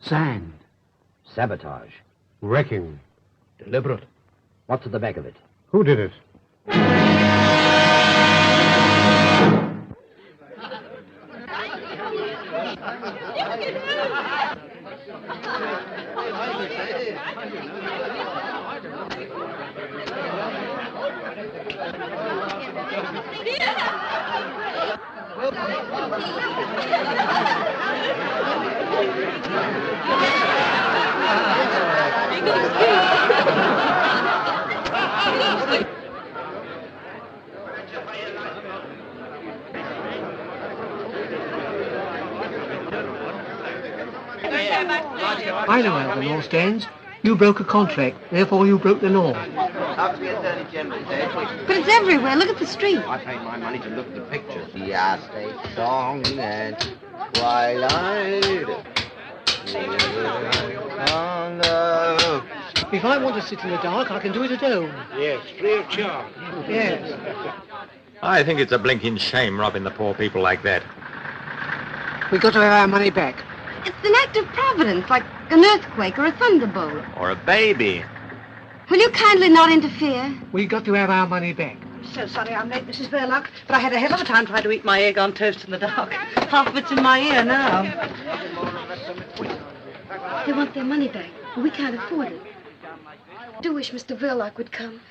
Sand. Sabotage. Wrecking. Deliberate. What's at the back of it? Who did it? I know how the law stands. You broke a contract, therefore you broke the law. But it's everywhere. Look at the street. I paid my money to look at the pictures. Yes, they song and twilight. If I want to sit in the dark, I can do it at home. Yes, free of charge. Yes. I think it's a blinking shame robbing the poor people like that. We got to have our money back. It's an act of providence, like an earthquake or a thunderbolt. Or a baby. Will you kindly not interfere? We got to have our money back. So sorry I'm late, Mrs. Verloc, but I had a hell of a time trying to eat my egg on toast in the dark. Half of it's in my ear now. They want their money back, and we can't afford it. I do wish Mr. Verloc would come.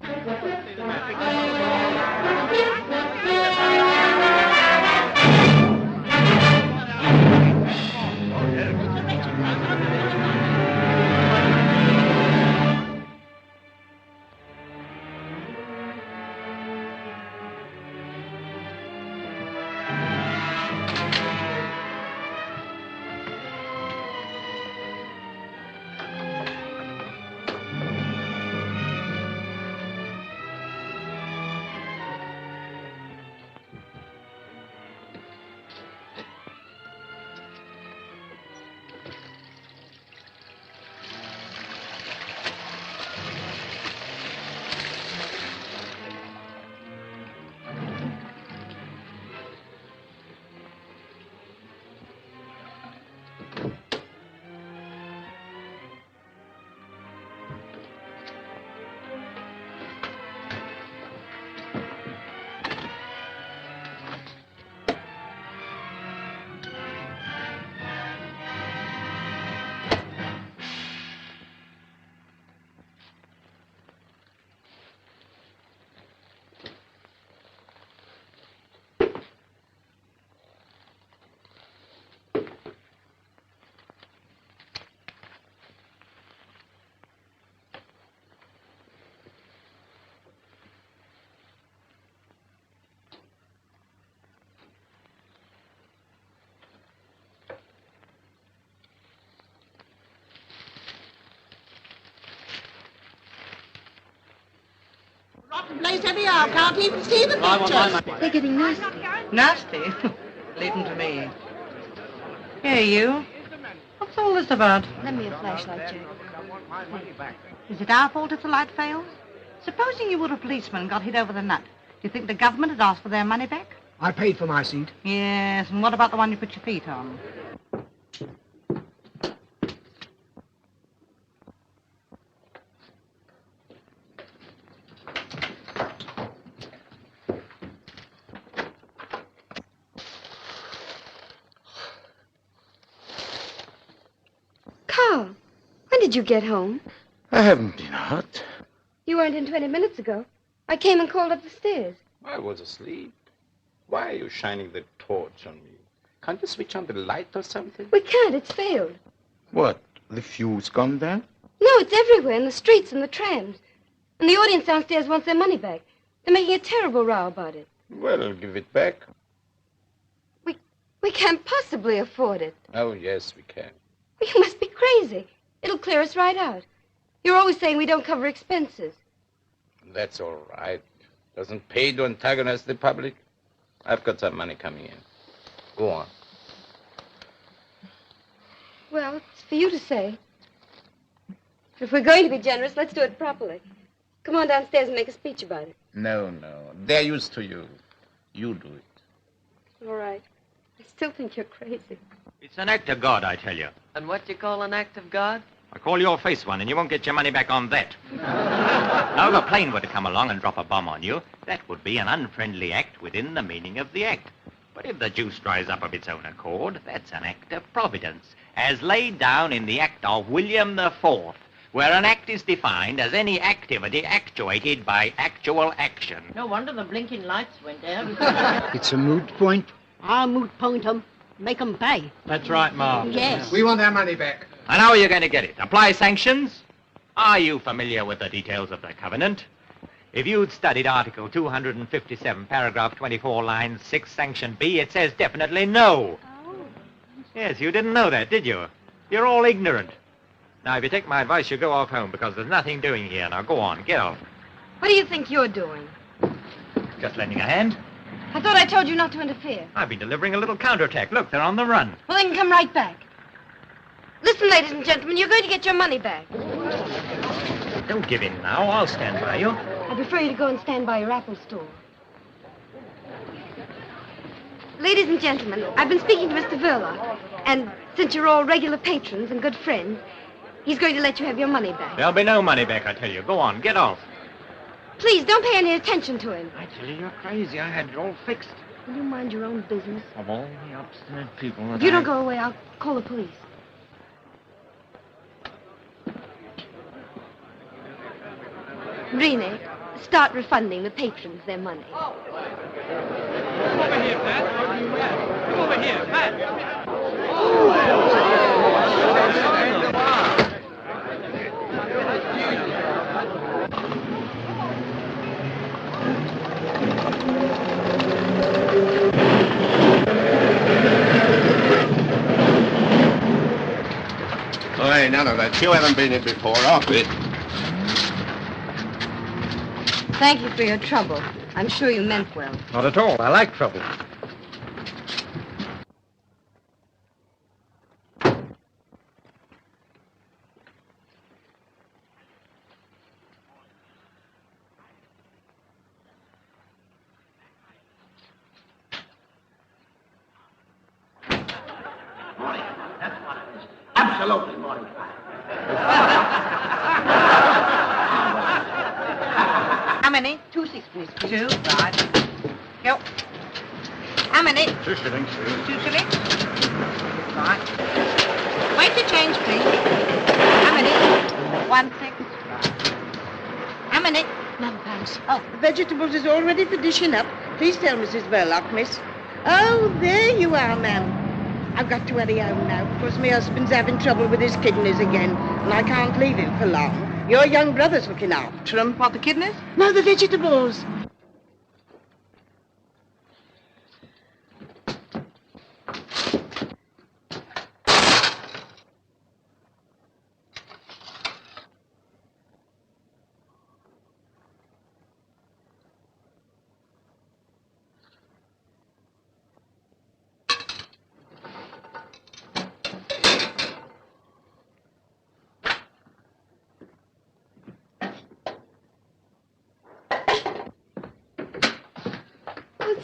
Rotten place anyhow. Can't even see the pictures. They're getting nasty. Nasty? Leave them to me. Hey, you. What's all this about? Lend me a flashlight, Jack. Is it our fault if the light fails? Supposing you were a policeman and got hit over the nut. Do you think the government had asked for their money back? I paid for my seat. Yes, and what about the one you put your feet on? Carl, when did you get home? I haven't been out. You weren't in 20 minutes ago. I came and called up the stairs. I was asleep. Why are you shining the torch on me? Can't you switch on the light or something? We can't. It's failed. What? The fuse gone down? No, it's everywhere, in the streets and the trams. And the audience downstairs wants their money back. They're making a terrible row about it. Well, give it back. We can't possibly afford it. Oh, yes, we can. You must be crazy. It'll clear us right out. You're always saying we don't cover expenses. That's all right. Doesn't pay to antagonize the public. I've got some money coming in. Go on. Well, it's for you to say. If we're going to be generous, let's do it properly. Come on downstairs and make a speech about it. No. They're used to you. You do it. All right. I still think you're crazy. It's an act of God, I tell you. And what do you call an act of God? I call your face one, and you won't get your money back on that. Now, if a plane were to come along and drop a bomb on you, that would be an unfriendly act within the meaning of the act. But if the juice dries up of its own accord, that's an act of providence, as laid down in the Act of William IV, where an act is defined as any activity actuated by actual action. No wonder the blinking lights went out. It's a moot point. I'll moot point 'em. Make 'em pay. That's right, Ma. Yes. We want our money back. And how are you going to get it? Apply sanctions? Are you familiar with the details of the covenant? If you'd studied Article 257, paragraph 24, line 6, sanction B, it says definitely no. Oh. Yes, you didn't know that, did you? You're all ignorant. Now, if you take my advice, you go off home, because there's nothing doing here. Now, go on, get off. What do you think you're doing? Just lending a hand. I thought I told you not to interfere. I've been delivering a little counterattack. Look, they're on the run. Well, then come right back. Listen, ladies and gentlemen, you're going to get your money back. Don't give in now. I'll stand by you. I prefer you to go and stand by your Apple store. Ladies and gentlemen, I've been speaking to Mr. Verloc, and since you're all regular patrons and good friends, he's going to let you have your money back. There'll be no money back, I tell you. Go on, get off. Please, don't pay any attention to him. I tell you, you're crazy. I had it all fixed. Will you mind your own business? Of all the obstinate people If you don't go away, I'll call the police. Rene, start refunding the patrons their money. Come over here, Pat. Come over here, Pat. Oh, hey, none of that. You haven't been in before. Off it. Thank you for your trouble. I'm sure you meant well. Not at all. I like trouble. Absolutely morning. How many? 2 sixpennies, please. 2, right. Go. How many? 2 shillings. 2 shillings. Right. Wait to change, please. How many? 1 6. How many? £9. Oh, the vegetables is all ready for dishing up. Please tell Mrs. Verloc, miss. Oh, there you are, ma'am. I've got to hurry home now, because my husband's having trouble with his kidneys again, and I can't leave him for long. Your young brother's looking after him. What, the kidneys? No, the vegetables.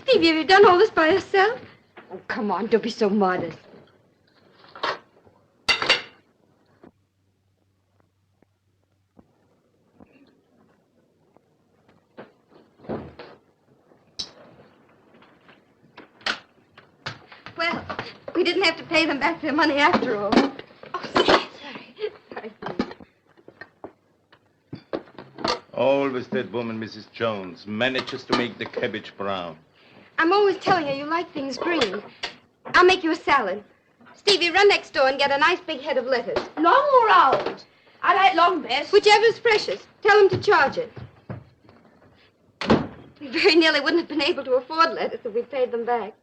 Stevie, have you done all this by yourself? Oh, come on, don't be so modest. Well, we didn't have to pay them back their money after all. Oh, sorry. Sorry. Always that woman, Mrs. Jones, manages to make the cabbage brown. I'm always telling you like things green. I'll make you a salad. Stevie, run next door and get a nice big head of lettuce. Long or round? I like long best. Whichever's freshest. Tell them to charge it. We very nearly wouldn't have been able to afford lettuce if we paid them back.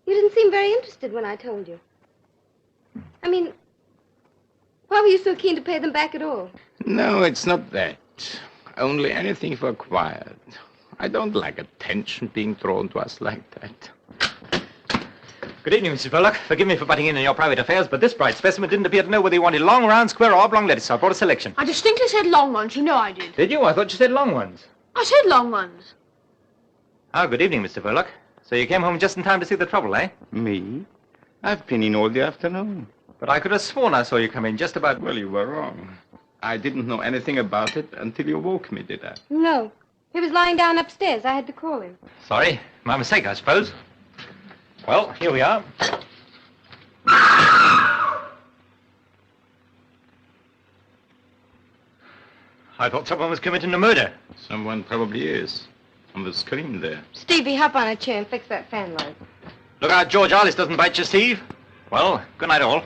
You didn't seem very interested when I told you. I mean, why were you so keen to pay them back at all? No, it's not that. only anything for quiet. I don't like attention being thrown to us like that. Good evening, Mrs. Verloc. Forgive me for butting in your private affairs, but this bright specimen didn't appear to know whether he wanted long, round, square, or oblong lettuce. So I brought a selection. I distinctly said long ones. You know I did. Did you? I thought you said long ones. I said long ones. Ah, good evening, Mr. Verloc. So you came home just in time to see the trouble, eh? Me? I've been in all the afternoon. But I could have sworn I saw you come in just about... Well, you were wrong. I didn't know anything about it until you woke me, did I? No. He was lying down upstairs. I had to call him. Sorry. My mistake, I suppose. Well, here we are. I thought someone was committing a murder. Someone probably is. On the screen there. Stevie, hop on a chair and fix that fan light. Look out, George Arliss doesn't bite you, Steve. Well, good night, all.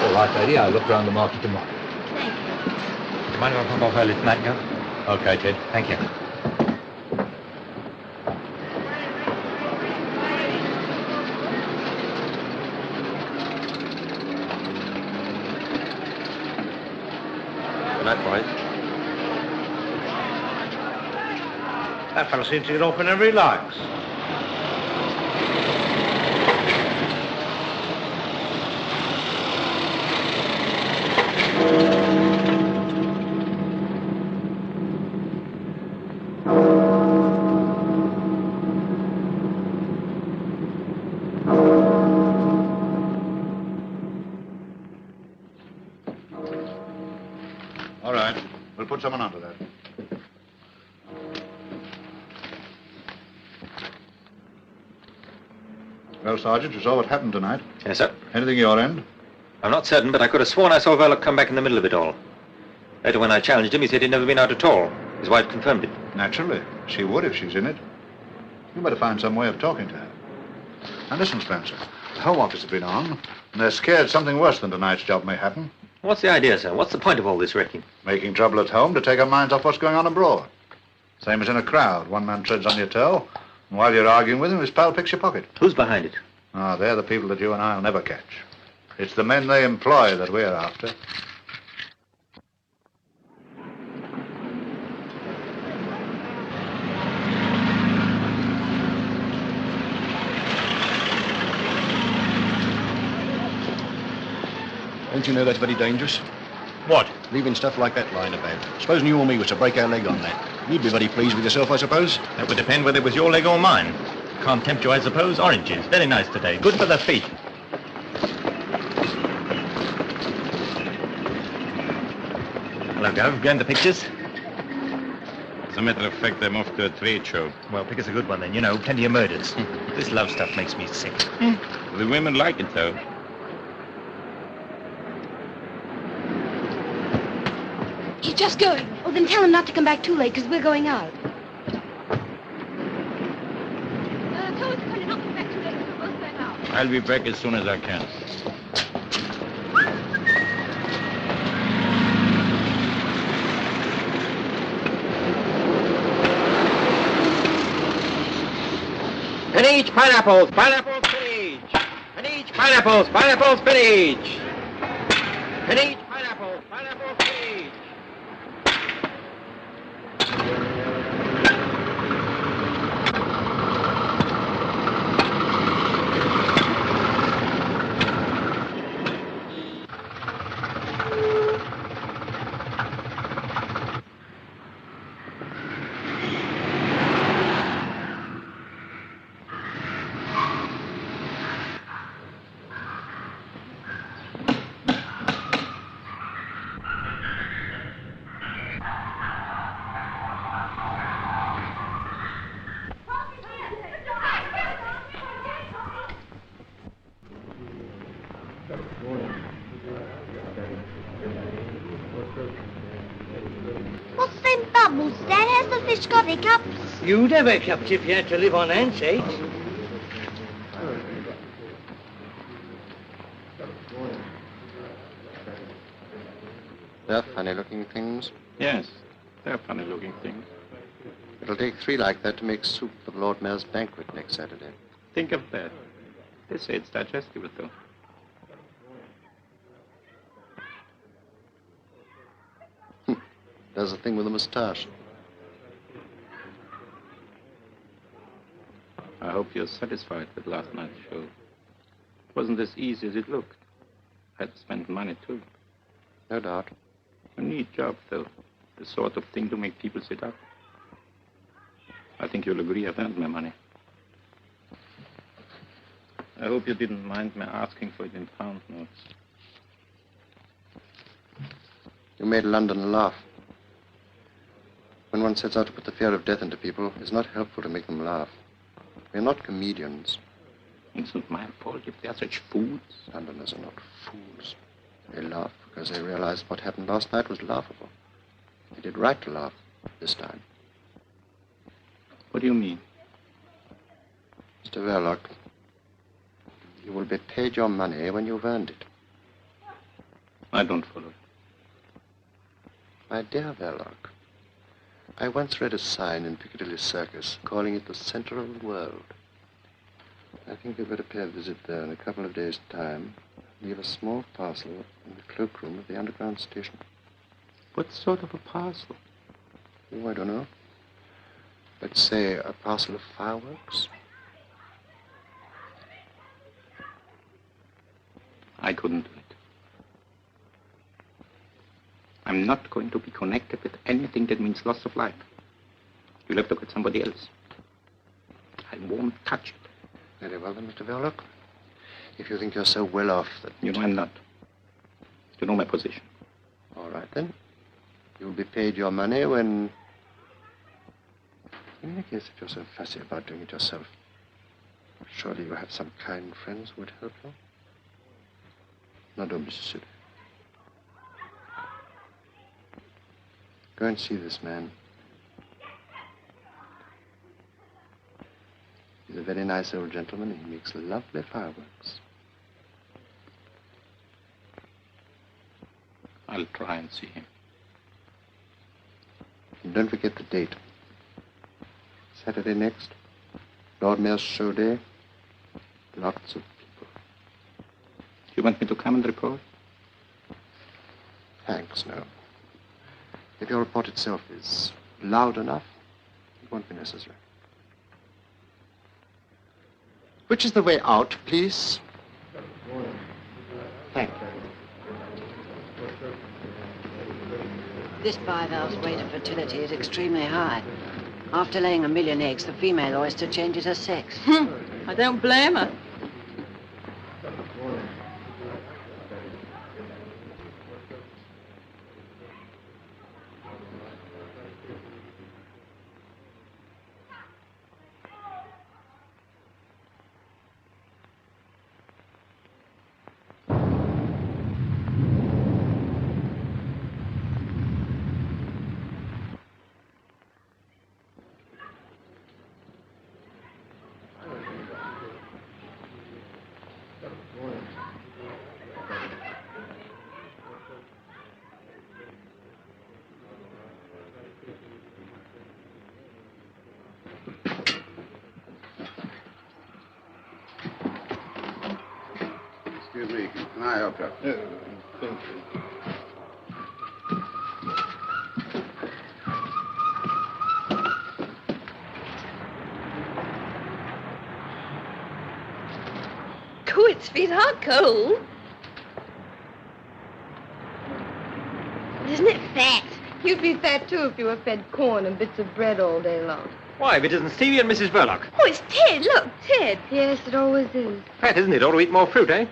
All right, lady, I'll look round the market tomorrow. Mind if I pop off early tonight, Joe? Okay, Ted. Thank you. Good night, boys. That fellow seems to get off whenever he likes. All right. We'll put someone onto that. Well, Sergeant, you saw what happened tonight. Yes, sir. Anything your end? I'm not certain, but I could have sworn I saw Verloc come back in the middle of it all. Later, when I challenged him, he said he'd never been out at all. His wife confirmed it. Naturally. She would if she's in it. You better find some way of talking to her. Now, listen, Spencer. The Home Office has been on, and they're scared something worse than tonight's job may happen. What's the idea, sir? What's the point of all this wrecking? Making trouble at home to take our minds off what's going on abroad. Same as in a crowd. One man treads on your toe, and while you're arguing with him, his pal picks your pocket. Who's behind it? Ah, they're the people that you and I'll never catch. It's the men they employ that we're after. Don't you know that's very dangerous? What? Leaving stuff like that lying about. Supposing you or me was to break our leg on that. You'd be very pleased with yourself, I suppose. That would depend whether it was your leg or mine. Can't tempt you, I suppose. Oranges. Very nice today. Good for the feet. Hello, Gov. Going to the pictures? As a matter of fact, I'm off to a trade show. Well, pick us a good one then. You know, plenty of murders. This love stuff makes me sick. The women like it, though. He's just going. Oh, then tell him not to come back too late, because we're going out. Tell him to not come back too late, because we're both going out. I'll be back as soon as I can. And each pineapples, pineapple spinach. And each pineapples, pineapple spinach. And each pineapples, pineapple spinach. What's them bubbles, Dad? Has the fish got hiccups? You'd have hiccups if you had to live on ants' eggs. They're funny-looking things. Yes, they're funny-looking things. It'll take 3 like that to make soup for the Lord Mayor's banquet next Saturday. Think of that. They say it's digestible, though. There's a thing with a moustache. I hope you're satisfied with last night's show. It wasn't as easy as it looked. I had to spend money, too. No doubt. A neat job, though. The sort of thing to make people sit up. I think you'll agree I've earned my money. I hope you didn't mind me asking for it in pound notes. You made London laugh. When one sets out to put the fear of death into people, it's not helpful to make them laugh. We're not comedians. It's not my fault if they're such fools. Londoners are not fools. They laugh because they realized what happened last night was laughable. They did right to laugh this time. What do you mean? Mr. Verloc, you will be paid your money when you've earned it. I don't follow. My dear Verloc, I once read a sign in Piccadilly Circus calling it the center of the world. I think you'd better pay a visit there in a couple of days' time. Leave a small parcel in the cloakroom of the underground station. What sort of a parcel? Oh, I don't know. Let's say a parcel of fireworks. I couldn't do it. I'm not going to be connected with anything that means loss of life. You'll have to get somebody else. I won't touch it. Very well then, Mr. Verloc. If you think you're so well off that... You know I'm not. You know my position. All right then. You'll be paid your money when... In any case, if you're so fussy about doing it yourself, surely you have some kind friends who would help you. Now don't be so silly. Go and see this man. He's a very nice old gentleman, and he makes lovely fireworks. I'll try and see him. And don't forget the date. Saturday next, Lord Mayor's show day. Lots of people. You want me to come and report? Thanks, no. If your report itself is loud enough, it won't be necessary. Which is the way out, please? Thank you. This bivalve's rate of fertility is extremely high. After laying 1 million eggs, the female oyster changes her sex. I don't blame her. Excuse me, can I help you? Thank you. Cool, its feet are cold. Isn't it fat? You'd be fat, too, if you were fed corn and bits of bread all day long. Why, if it isn't Stevie and Mrs. Verloc. Oh, it's Ted. Look, Ted. Yes, it always is. Fat, isn't it? Ought to eat more fruit, eh?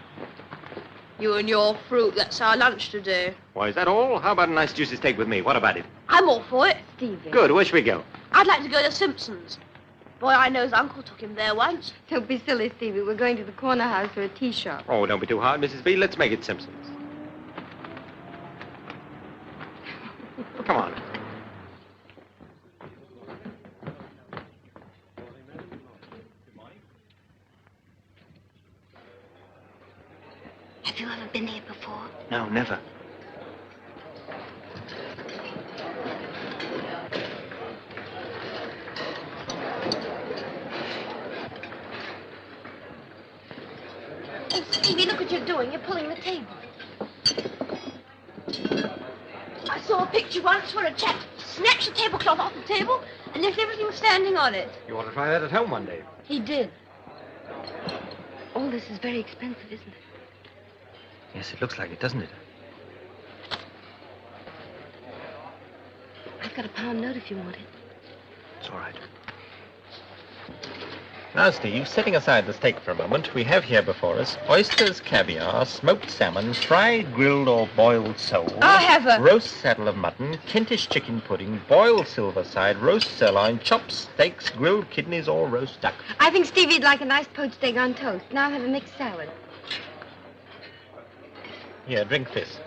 You and your fruit, that's our lunch today. Why, is that all? How about a nice juicy steak with me? What about it? I'm all for it. Stevie. Good. Where should we go? I'd like to go to Simpson's. Boy, I know's uncle took him there once. Don't be silly, Stevie. We're going to the corner house for a tea shop. Oh, don't be too hard, Mrs. B. Let's make it Simpson's. Come on. Have you ever been here before? No, never. what you're doing. You're pulling the table. I saw a picture once where a chap snatched the tablecloth off the table and left everything standing on it. You want to try that at home one day? He did. All this is very expensive, isn't it? Yes, it looks like it, doesn't it? I've got a pound note if you want it. It's all right. Now, Steve, setting aside the steak for a moment, we have here before us oysters, caviar, smoked salmon, fried, grilled, or boiled sole. I'll have a... Roast saddle of mutton, Kentish chicken pudding, boiled silver side, roast sirloin, chopped steaks, grilled kidneys, or roast duck. I think Stevie'd like a nice poached egg on toast. Now I'll have a mixed salad. Here, drink this.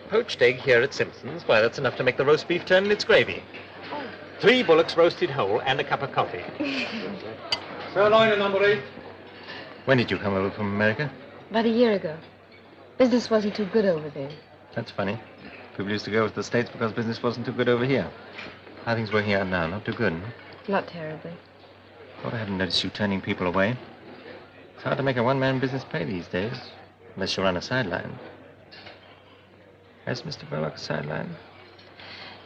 Poached egg here at Simpson's. Why, that's enough to make the roast beef turn in its gravy. 3 bullocks roasted whole and a cup of coffee. Sirloin, number 8. When did you come over from America? About a year ago. Business wasn't too good over there. That's funny. People used to go to the States because business wasn't too good over here. How are things working out now? Not too good, huh? Not terribly. Thought I hadn't noticed you turning people away. It's hard to make a one-man business pay these days, unless you run a sideline. Has Mr. Verloc a sideline?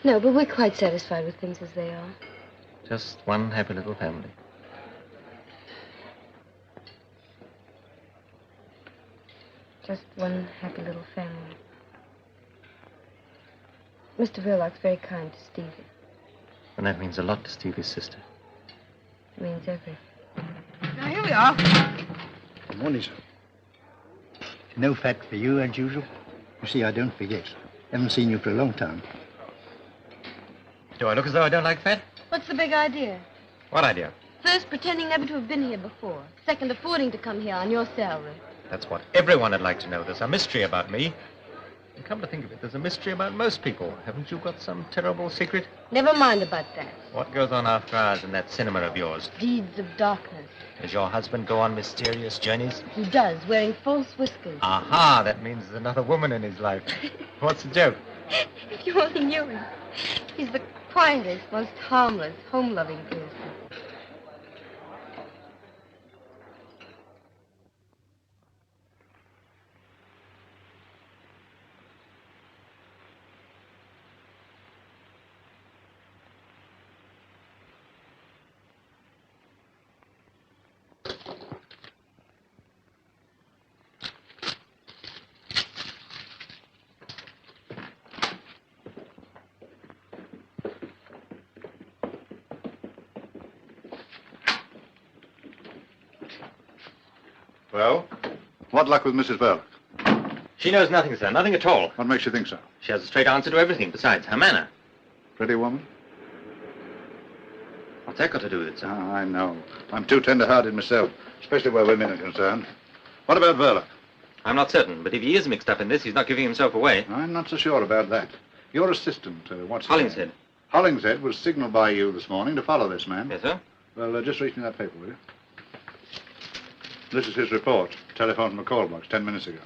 No, but we're quite satisfied with things as they are. Just one happy little family. Just one happy little family. Mr. Verloc's very kind to Stevie. And that means a lot to Stevie's sister. It means everything. Now, here we are. Good morning, sir. No fat for you, as usual. You see, I don't forget. Haven't seen you for a long time. Do I look as though I don't like fat? What's the big idea? What idea? First, pretending never to have been here before. Second, affording to come here on your salary. That's what everyone would like to know. There's a mystery about me. And come to think of it, there's a mystery about most people. Haven't you got some terrible secret? Never mind about that. What goes on after hours in that cinema of yours? Deeds of darkness. Does your husband go on mysterious journeys? He does, wearing false whiskers. Aha, that means there's another woman in his life. What's the joke? If you only knew him. He's the quietest, most harmless, home-loving person. Well, what luck with Mrs. Verloc? She knows nothing, sir. Nothing at all. What makes you think so? She has a straight answer to everything. Besides, her manner. Pretty woman? What's that got to do with it, sir? Ah, I know. I'm too tender-hearted myself, especially where women are concerned. What about Verloc? I'm not certain, but if he is mixed up in this, he's not giving himself away. I'm not so sure about that. Your assistant, what's his Hollingshead. name? Hollingshead was signaled by you this morning to follow this man. Yes, sir? Well, just reach me that paper, will you? This is his report, telephoned from a call box 10 minutes ago.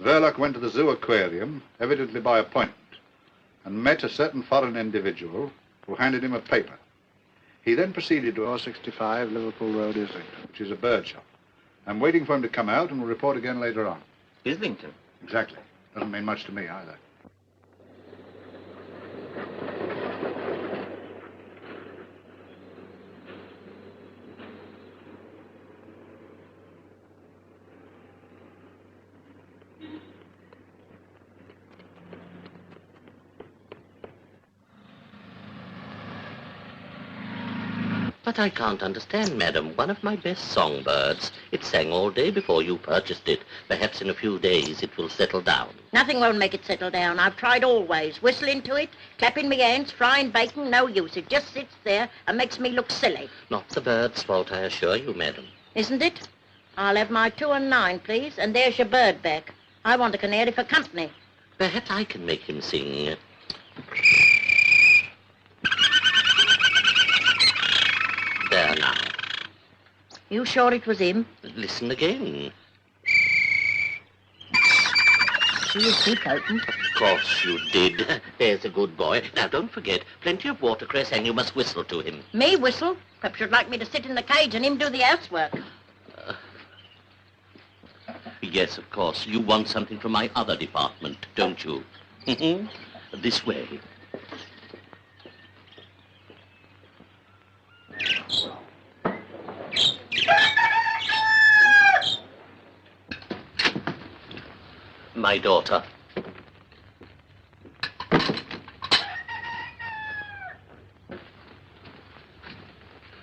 Verloc went to the zoo aquarium, evidently by appointment, and met a certain foreign individual who handed him a paper. He then proceeded to 65 Liverpool Road, Islington, which is a bird shop. I'm waiting for him to come out and will report again later on. Islington? Exactly. Doesn't mean much to me either. But I can't understand, madam. One of my best songbirds. It sang all day before you purchased it. Perhaps in a few days it will settle down. Nothing won't make it settle down. I've tried always. Whistling to it, clapping my hands, frying bacon, no use. It just sits there and makes me look silly. Not the bird's fault, I assure you, madam. Isn't it? I'll have my 2 and 9, please, and there's your bird back. I want a canary for company. Perhaps I can make him sing. There now. You sure it was him? Listen again. See his beak open? Of course you did. There's a good boy. Now, don't forget, plenty of watercress, and you must whistle to him. Me whistle? Perhaps you'd like me to sit in the cage and him do the housework. yes, of course. You want something from my other department, don't you? This way. My daughter.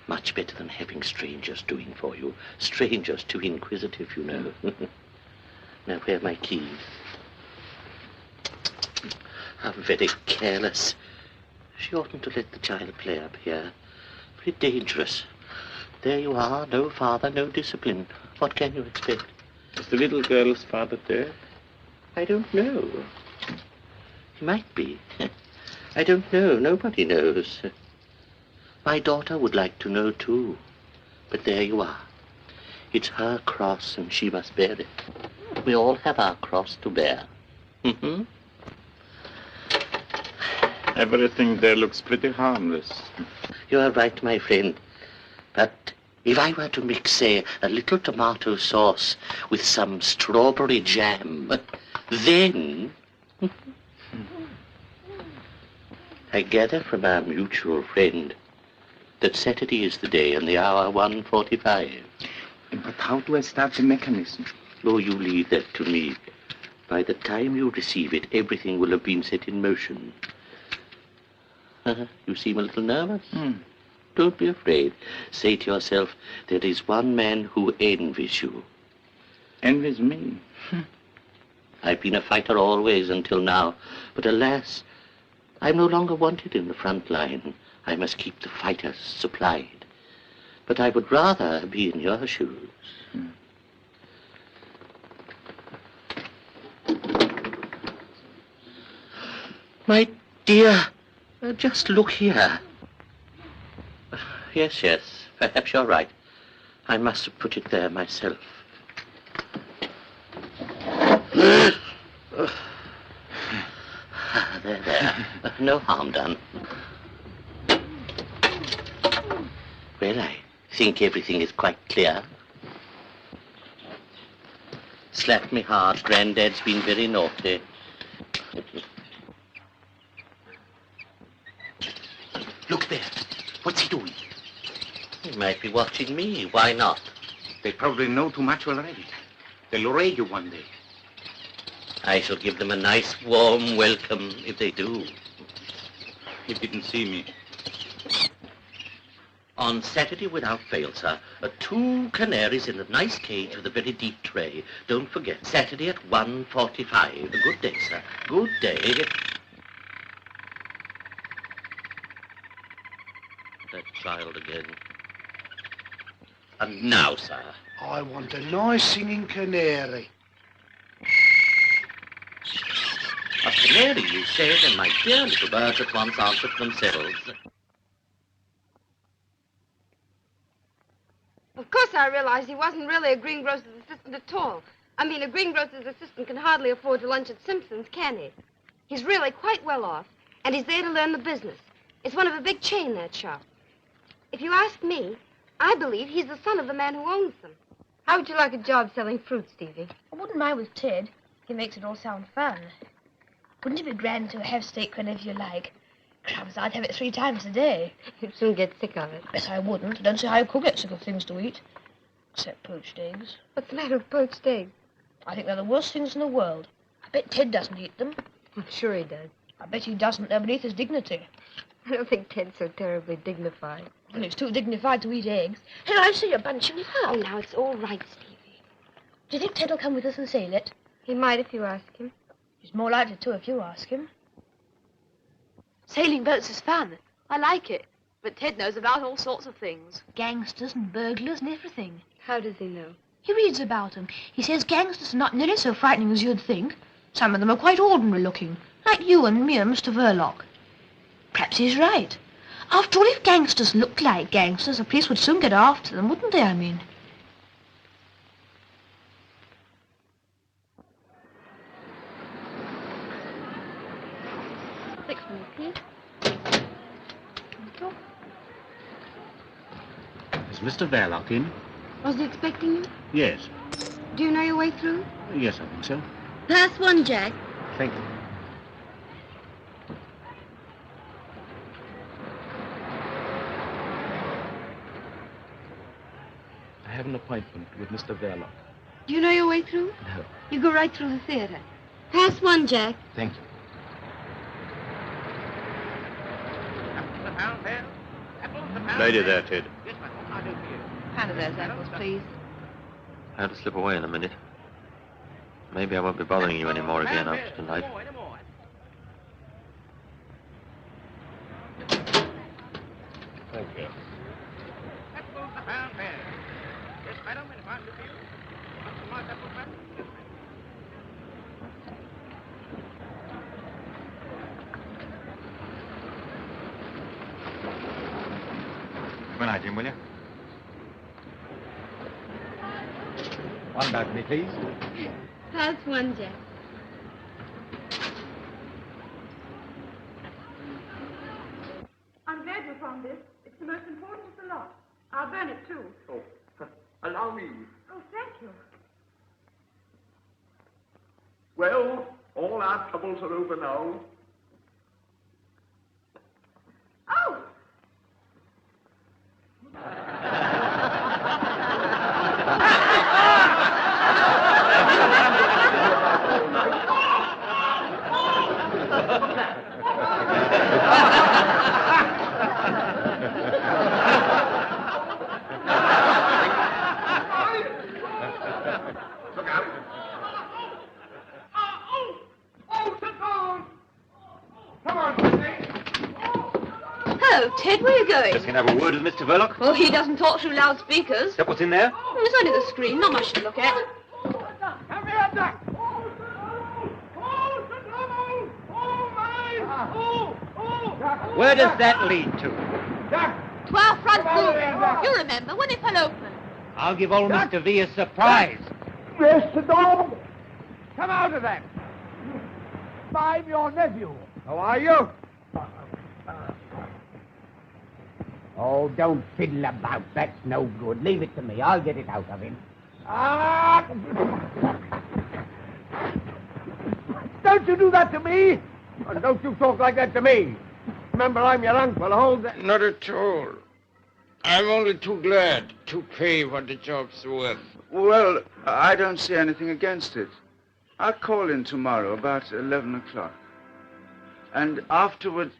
Much better than having strangers doing for you. Strangers too inquisitive, you know. Now, where are my keys? How very careless. She oughtn't to let the child play up here. Very dangerous. There you are, no father, no discipline. What can you expect? Is the little girl's father dead? I don't know. He might be. I don't know. Nobody knows. My daughter would like to know, too. But there you are. It's her cross, and she must bear it. We all have our cross to bear. Everything there looks pretty harmless. You are right, my friend. But if I were to mix, say, a little tomato sauce with some strawberry jam, then... I gather from our mutual friend that Saturday is the day and the hour 1:45. But how do I start the mechanism? Oh, you leave that to me. By the time you receive it, everything will have been set in motion. You seem a little nervous. Don't be afraid. Say to yourself, there is one man who envies you. Envies me? I've been a fighter always until now, but alas, I'm no longer wanted in the front line. I must keep the fighters supplied. But I would rather be in your shoes. My dear, just look here. Yes, perhaps you're right. I must have put it there myself. There. No harm done. Well, I think everything is quite clear. Slap me hard. Granddad's been very naughty. Look there. What's he doing? He might be watching me. Why not? They probably know too much already. They'll raid you one day. I shall give them a nice warm welcome if they do. He didn't see me. On Saturday without fail, sir. 2 canaries in a nice cage with a very deep tray. Don't forget, Saturday at 1:45. Good day, sir. Good day. That child again. And now, sir. I want a nice singing canary. A canary, you said, and my dear little birds at once answered themselves. Of course I realized he wasn't really a greengrocer's assistant at all. I mean, a greengrocer's assistant can hardly afford to lunch at Simpson's, can he? He's really quite well off, and he's there to learn the business. It's one of a big chain, that shop. If you ask me, I believe he's the son of the man who owns them. How would you like a job selling fruit, Stevie? I wouldn't mind with Ted. He makes it all sound fun. Wouldn't it be grand to have steak whenever you like? Crumbs, I'd have it 3 times a day. You'd soon get sick of it. Bet I wouldn't. I don't see how you could get sick of things to eat. Except poached eggs. What's the matter with poached eggs? I think they're the worst things in the world. I bet Ted doesn't eat them. I'm sure he does. I bet he doesn't. They're beneath his dignity. I don't think Ted's so terribly dignified. Well, he's too dignified to eat eggs. Here, I see you bunching him up. Oh, now, it's all right, Stevie. Do you think Ted will come with us and sail it? He might if you ask him. He's more likely to if you ask him. Sailing boats is fun. I like it. But Ted knows about all sorts of things. Gangsters and burglars and everything. How does he know? He reads about them. He says gangsters are not nearly so frightening as you'd think. Some of them are quite ordinary looking, like you and me and Mr. Verloc. Perhaps he's right. After all, if gangsters looked like gangsters, the police would soon get after them, wouldn't they, I mean? Fix me, please. Thank you. Is Mr. Verloc in? Was he expecting you? Yes. Do you know your way through? Yes, I think so. Pass one, Jack. Thank you. I have an appointment with Mr. Verloc. Do you know your way through? No. You go right through the theater. Pass one, Jack. Thank you. Lady there, Ted. Hand of those apples, please. I had to slip away in a minute. Maybe I won't be bothering you anymore again after tonight. Thank you. Good night, Jim, will you? One balcony, please. Pass one, Jack. I'm glad you found this. It's the most important of the lot. I'll burn it, too. Oh, allow me. Oh, thank you. Well, all our troubles are over now. Oh! Hello, Ted. Where are you going? Just going to have a word with Mr. Verloc. Well, he doesn't talk through loudspeakers. Is that what's in there? It's only the screen, not much to look at. Come here, Duck. Where does that lead to? To our front door. You remember when it fell open. I'll give old Mr. V a surprise. Mr. Dog, come out of that. I'm your nephew. How are you? Oh, don't fiddle about. That's no good. Leave it to me. I'll get it out of him. Ah! Don't you do that to me? And don't you talk like that to me. Remember, I'm your uncle. Hold that. Not at all. I'm only too glad to pay what the job's worth. Well, I don't see anything against it. I'll call in tomorrow about 11 o'clock. And afterward...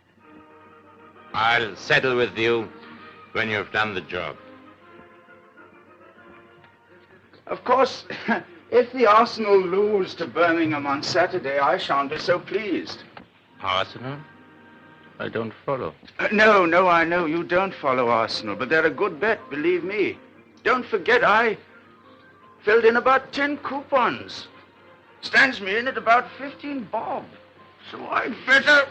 I'll settle with you when you've done the job. Of course, if the Arsenal lose to Birmingham on Saturday, I shan't be so pleased. Arsenal? I don't follow. No, I know you don't follow Arsenal, but they're a good bet, believe me. Don't forget, I filled in about 10 coupons. Stands me in at about 15 bob. So I'd better...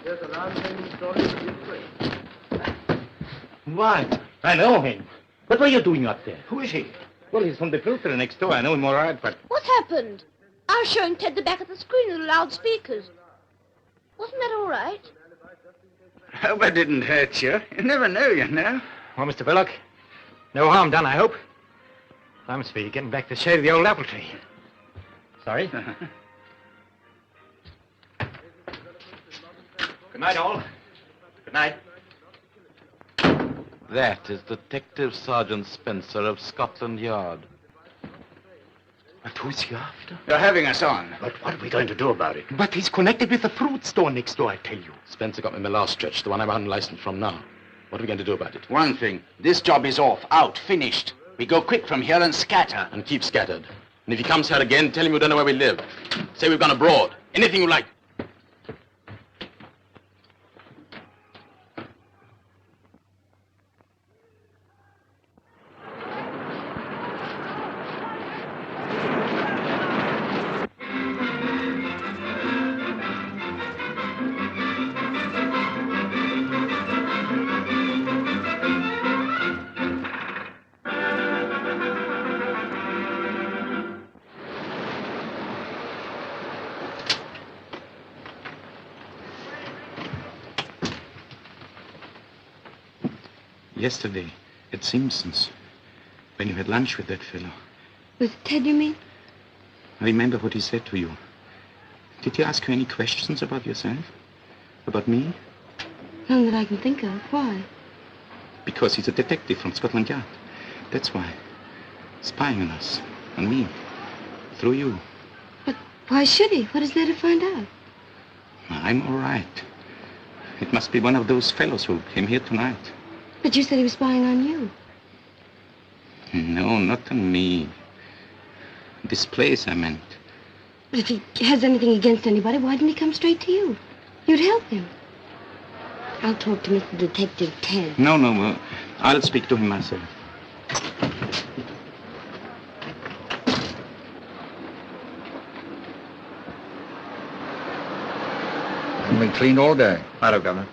There's an answering story to this way. What? I know him. What were you doing up there? Who is he? Well, he's from the filter next door. I know him all right, but... What happened? I was showing Ted the back of the screen with the loudspeakers. Wasn't that all right? Hope I didn't hurt you. You never know, you know. Well, Mr. Verloc, no harm done, I hope. I'm speaking, getting back the shade of the old apple tree. Sorry? Good night, all. Good night. That is Detective Sergeant Spencer of Scotland Yard. But who's he after? You're having us on. But what are we going to do about it? But he's connected with the fruit store next door, I tell you. Spencer got me my last stretch, the one I'm unlicensed from now. What are we going to do about it? One thing. This job is off, out, finished. We go quick from here and scatter. And keep scattered. And if he comes here again, tell him we don't know where we live. Say we've gone abroad. Anything you like. Yesterday, at Simpson's, when you had lunch with that fellow, With Ted, you mean? Remember what he said to you. Did he ask you any questions about yourself? About me? None that I can think of. Why? Because he's a detective from Scotland Yard. That's why. Spying on us. On me. Through you. But why should he? What is there to find out? I'm all right. It must be one of those fellows who came here tonight. But you said he was spying on you. No, not on me. This place, I meant. But if he has anything against anybody, why didn't he come straight to you? You'd help him. I'll talk to Mr. Detective Ted. No, I'll speak to him myself. I've been cleaned all day. Hello, Governor.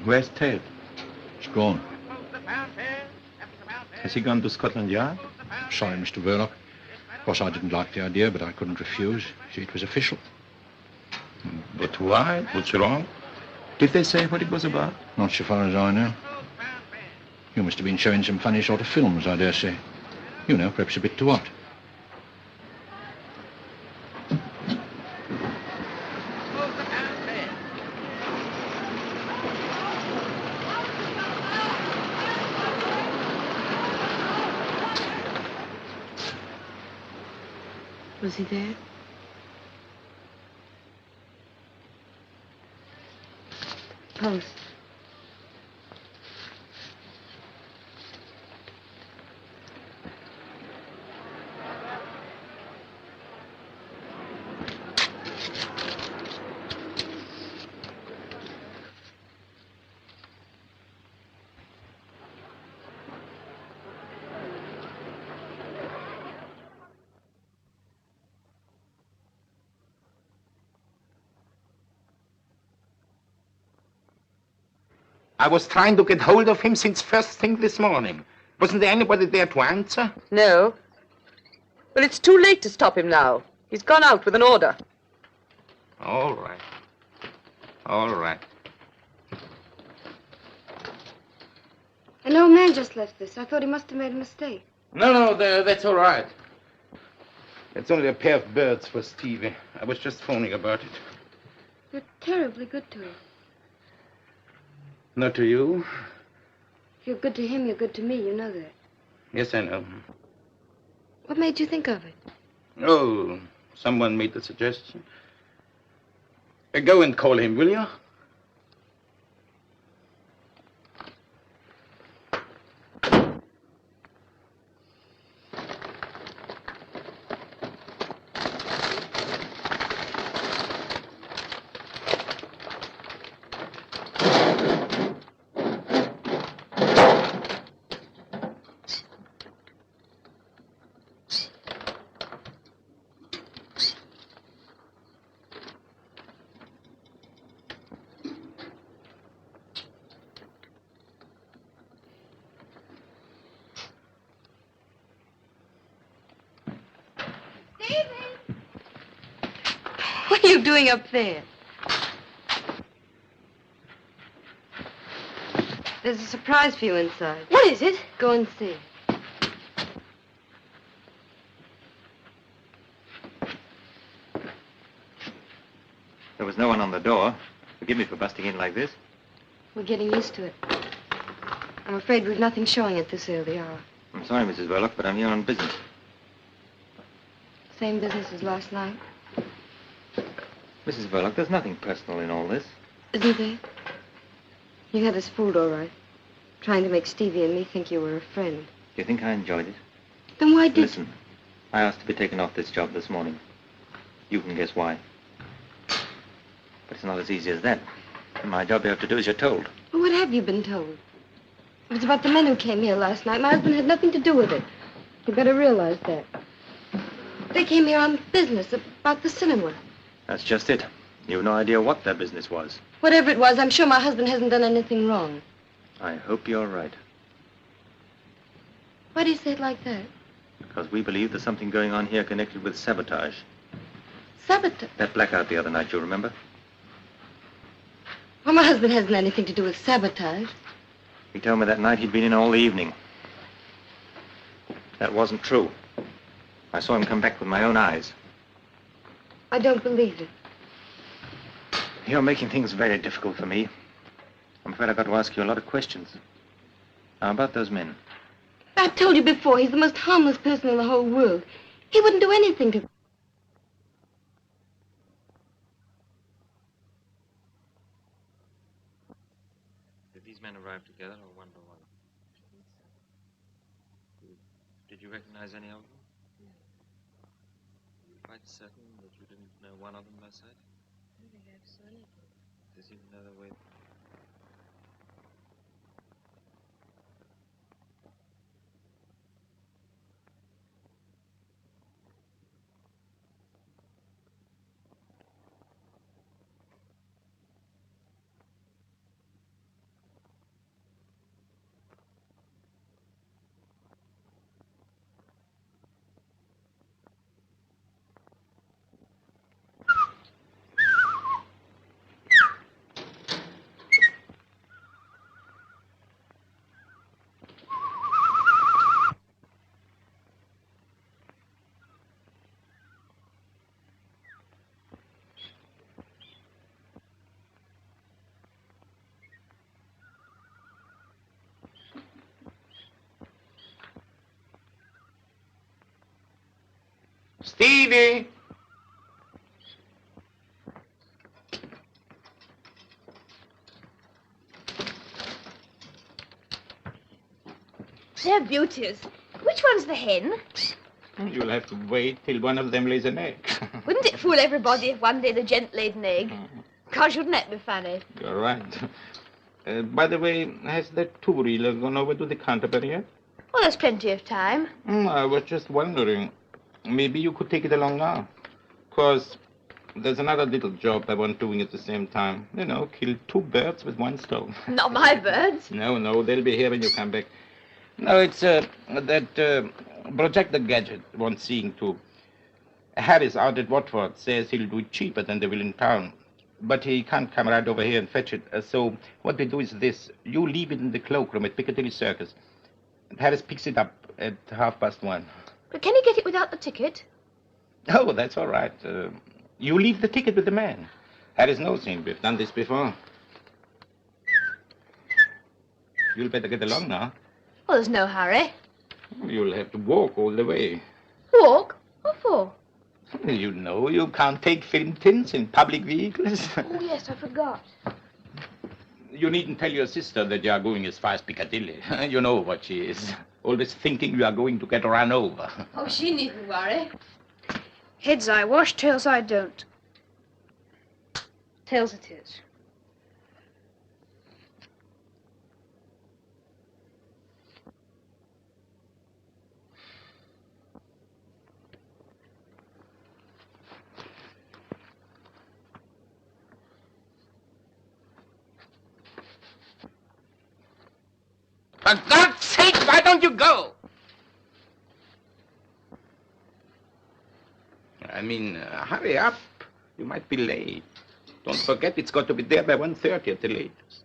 Where's Ted? He's gone. Has he gone to Scotland Yard? Sorry, Mr. Verloc. Of course, I didn't like the idea, but I couldn't refuse. See, it was official. But why? What's wrong? Did they say what it was about? Not so far as I know. You must have been showing some funny sort of films, I dare say. You know, perhaps a bit too hot. Was he there? Post. I was trying to get hold of him since first thing this morning. Wasn't there anybody there to answer? No. Well, it's too late to stop him now. He's gone out with an order. All right. All right. An old man just left this. I thought he must have made a mistake. No, that's all right. It's only a pair of birds for Stevie. I was just phoning about it. You're terribly good to him. Not to you? If you're good to him, you're good to me. You know that. Yes, I know. What made you think of it? Oh, someone made the suggestion. Go and call him, will you? What are you doing up there? There's a surprise for you inside. What is it? Go and see. There was no one on the door. Forgive me for busting in like this. We're getting used to it. I'm afraid we've nothing showing at this early hour. I'm sorry, Mrs. Verloc, but I'm here on business. Same business as last night, Mrs. Verloc, there's nothing personal in all this. isn't there? You had us fooled, all right. Trying to make Stevie and me think you were a friend. Do you think I enjoyed it? Then why did... Listen, I asked to be taken off this job this morning. You can guess why. But it's not as easy as that. My job you have to do as you're told. Well, what have you been told? It was about the men who came here last night. My husband had nothing to do with it. You better realize that. They came here on business about the cinema. That's just it. You've no idea what their business was. Whatever it was, I'm sure my husband hasn't done anything wrong. I hope you're right. Why do you say it like that? Because we believe there's something going on here connected with sabotage. Sabotage? That blackout the other night, you remember? Well, my husband hasn't anything to do with sabotage. He told me that night he'd been in all the evening. That wasn't true. I saw him come back with my own eyes. I don't believe it. You're making things very difficult for me. I'm afraid I've got to ask you a lot of questions. Now, about those men. I've told you before, he's the most harmless person in the whole world. He wouldn't do anything to... Did these men arrive together or one by one? Did you recognize any of them? No. Are you quite certain that you didn't know one of them by sight? I don't think I saw anything. Does he know their way? Stevie! They're beauties. Which one's the hen? You'll have to wait till one of them lays an egg. Wouldn't it fool everybody if one day the gent laid an egg? Gosh, wouldn't that be funny? You're right. By the way, has that two-reeler gone over to the Canterbury yet? Well, there's plenty of time. I was just wondering. Maybe you could take it along now. 'Cause there's another little job I want doing at the same time. You know, kill two birds with one stone. Not my birds. No, they'll be here when you come back. No, it's that projector gadget wants seeing to. Harris out at Watford says he'll do it cheaper than they will in town. But he can't come right over here and fetch it. So what we do is this. You leave it in the cloakroom at Piccadilly Circus. Harris picks it up at 1:30. But can he get it without the ticket? Oh, that's all right. You leave the ticket with the man. Harris knows him. We've done this before. You'll better get along now. Well, there's no hurry. You'll have to walk all the way. Walk? What for? You know, you can't take film tins in public vehicles. Oh, yes, I forgot. You needn't tell your sister that you are going as far as Piccadilly. You know what she is. Always thinking you are going to get run over. Oh, she needn't worry. Heads I wash, tails I don't. Tails it is. For God's sake, why don't you go? I mean, hurry up. You might be late. Don't forget, it's got to be there by 1:30 at the latest.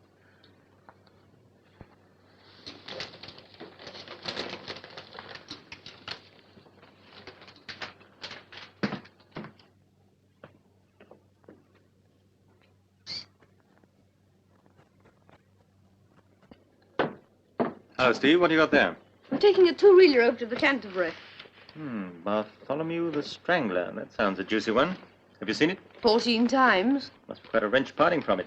Hello, Steve. What do you got there? I'm taking a two-reeler over to the Canterbury. Bartholomew the Strangler. That sounds a juicy one. Have you seen it? 14 times. Must be quite a wrench parting from it.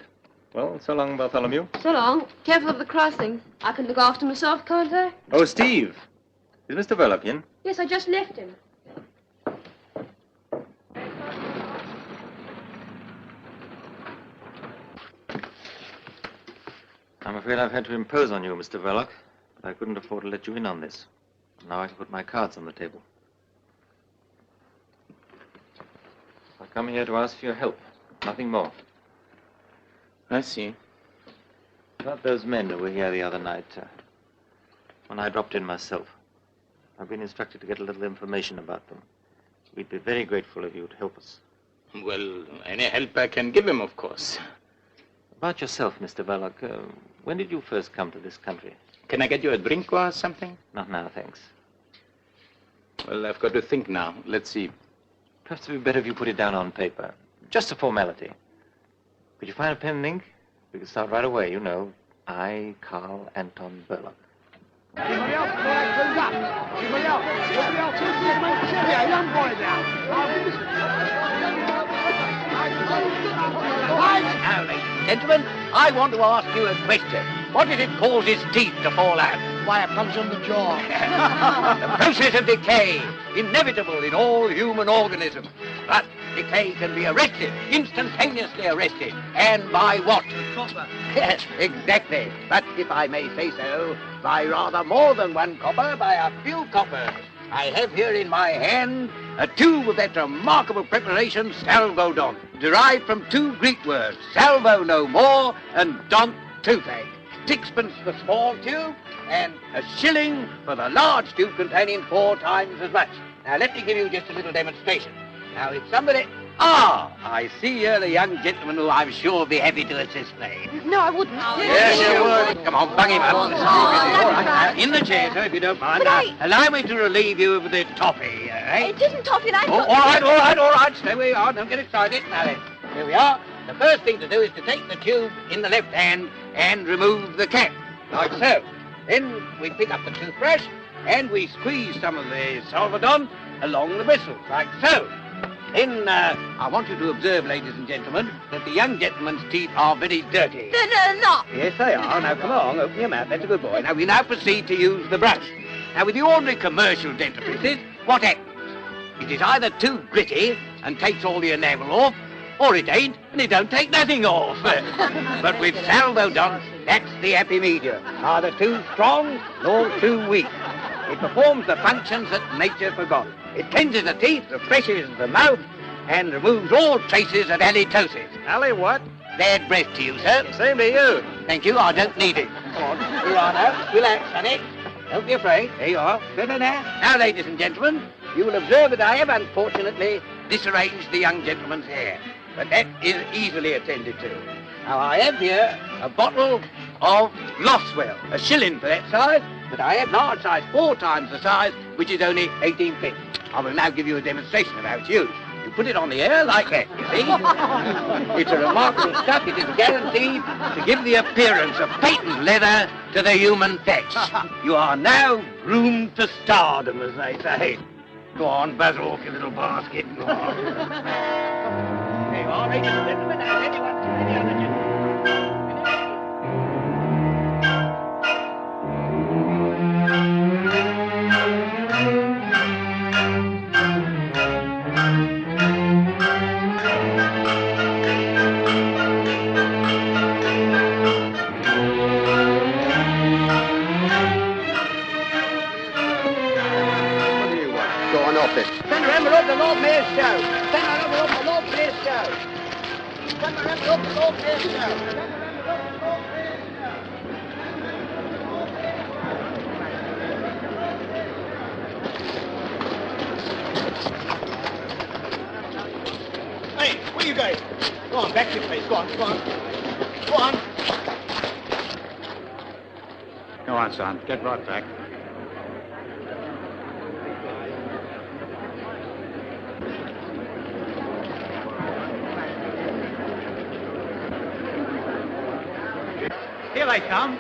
Well, so long, Bartholomew. So long. Careful of the crossing. I can look after myself, can't I? Oh, Steve. Is Mr. Verloc in? Yes, I just left him. I'm afraid I've had to impose on you, Mr. Verloc, but I couldn't afford to let you in on this. Now I can put my cards on the table. I've come here to ask for your help. Nothing more. I see. About those men who were here the other night, when I dropped in myself. I've been instructed to get a little information about them. We'd be very grateful if you'd help us. Well, any help I can give him, of course. About yourself, Mr. Verloc, when did you first come to this country? Can I get you a drink or something? Not now, thanks. Well, I've got to think now. Let's see. Perhaps it would be better if you put it down on paper. Just a formality. Could you find a pen and ink? We could start right away, you know. I, Karl Anton Verloc. Anybody else? Anybody else? Anybody else? Yeah, young boy now. Now, ladies and gentlemen, I want to ask you a question. What is it causes teeth to fall out? Why, it comes on the jaw. The process of decay, inevitable in all human organisms. But decay can be arrested, instantaneously arrested. And by what? Copper. Yes, exactly. But if I may say so, by rather more than one copper, by a few coppers. I have here in my hand a tube of that remarkable preparation, salvodon, derived from two Greek words, salvo no more and don toothache. 6pence for the small tube and a shilling for the large tube containing 4 times as much. Now let me give you just a little demonstration. Now if somebody... Ah, I see you're the young gentleman who I'm sure will be happy to assist me. No, I wouldn't. Yes, you would. Come on, bung him up. All right, in the chair, sir, if you don't mind. But Allow me to relieve you of the toffee, eh? It isn't toffee, and I Oh, all right. Stay where you are. Don't get excited. Now then, here we are. The first thing to do is to take the tube in the left hand and remove the cap, like so. Then we pick up the toothbrush and we squeeze some of the salvodon along the bristles, like so. Then I want you to observe, ladies and gentlemen, that the young gentleman's teeth are very dirty. They're not. Yes, they are. Now, come along, open your mouth. That's a good boy. Now, we now proceed to use the brush. Now, with the ordinary commercial dentifrices, what happens? It is either too gritty and takes all the enamel off, or it ain't and it don't take nothing off. But with salvodon, that's the happy medium. Neither too strong nor too weak. It performs the functions that nature forgot. It cleanses the teeth, refreshes the mouth, and removes all traces of halitosis. Ali, what? Bad breath to you, sir. Same to you. Thank you, I don't need it. Come on, here you are now. Relax, honey. Don't be afraid. There you are. Better now. Now, ladies and gentlemen, you will observe that I have, unfortunately, disarranged the young gentleman's hair. But that is easily attended to. Now, I have here a bottle of Loswell, a shilling for that size, but I have large size, 4 times the size, which is only 18p. I will now give you a demonstration of how it's used. You put it on the air like that, you see? It's a remarkable stuff. It is guaranteed to give the appearance of patent leather to the human flesh. You are now groomed for stardom, as they say. Go on, buzz off your little basket. Go on. There you are, ladies and gentlemen. Now, anyone, any other gentleman. Send remember up the Lord Mayor's show. Send remember up the Lord Mayor's show. Send remember up the Lord Mayor's show. Hey, where you going? Go on, back to your place. Go on. Go on. Go on, son. Get right back. Here they come.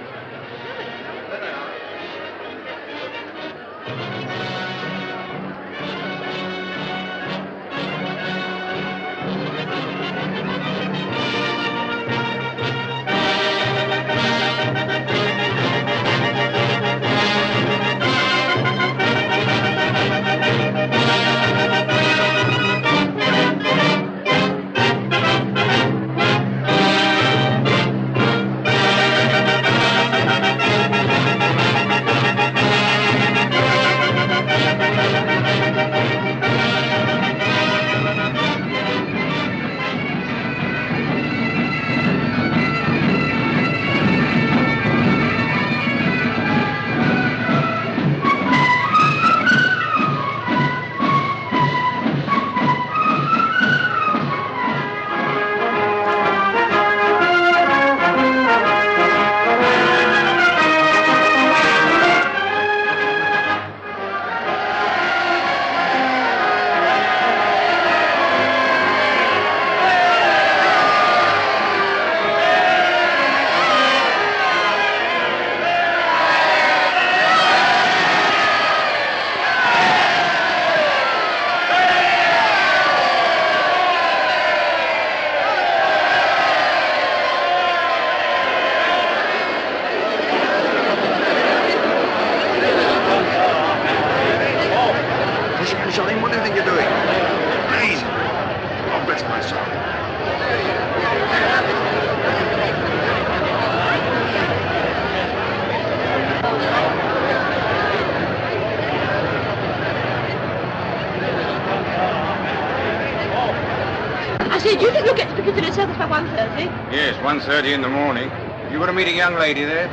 say, do you think you'll get to Piccadilly Circus by 1:30? Yes, 1:30 in the morning. You want to meet a young lady there?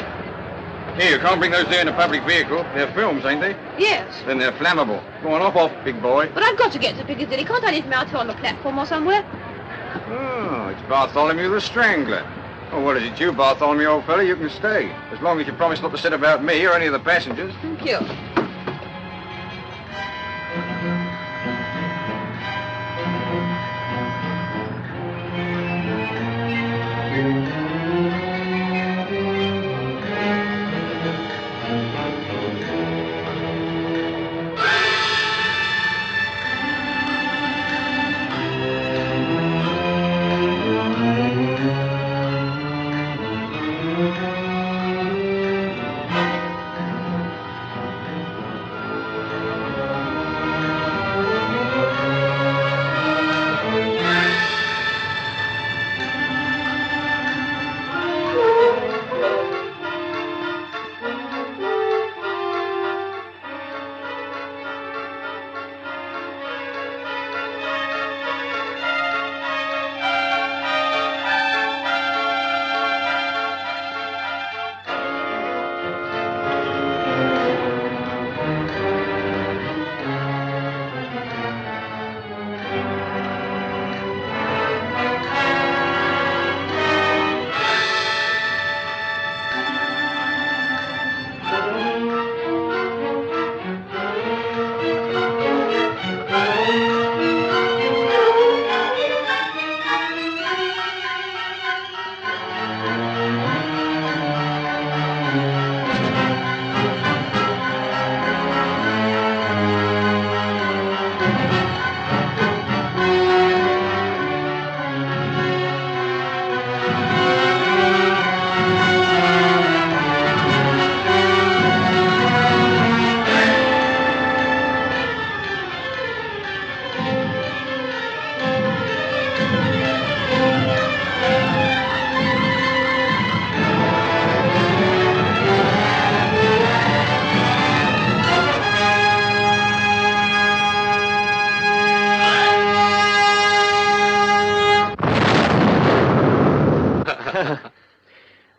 Here, you can't bring those there in a public vehicle. They're films, ain't they? Yes. Then they're flammable. Go on, off, big boy. But I've got to get to Piccadilly. Can't I leave them out here on the platform or somewhere? Oh, it's Bartholomew the Strangler. Oh, well, is it you, Bartholomew, old fella? You can stay. As long as you promise not to sit about me or any of the passengers. Thank you.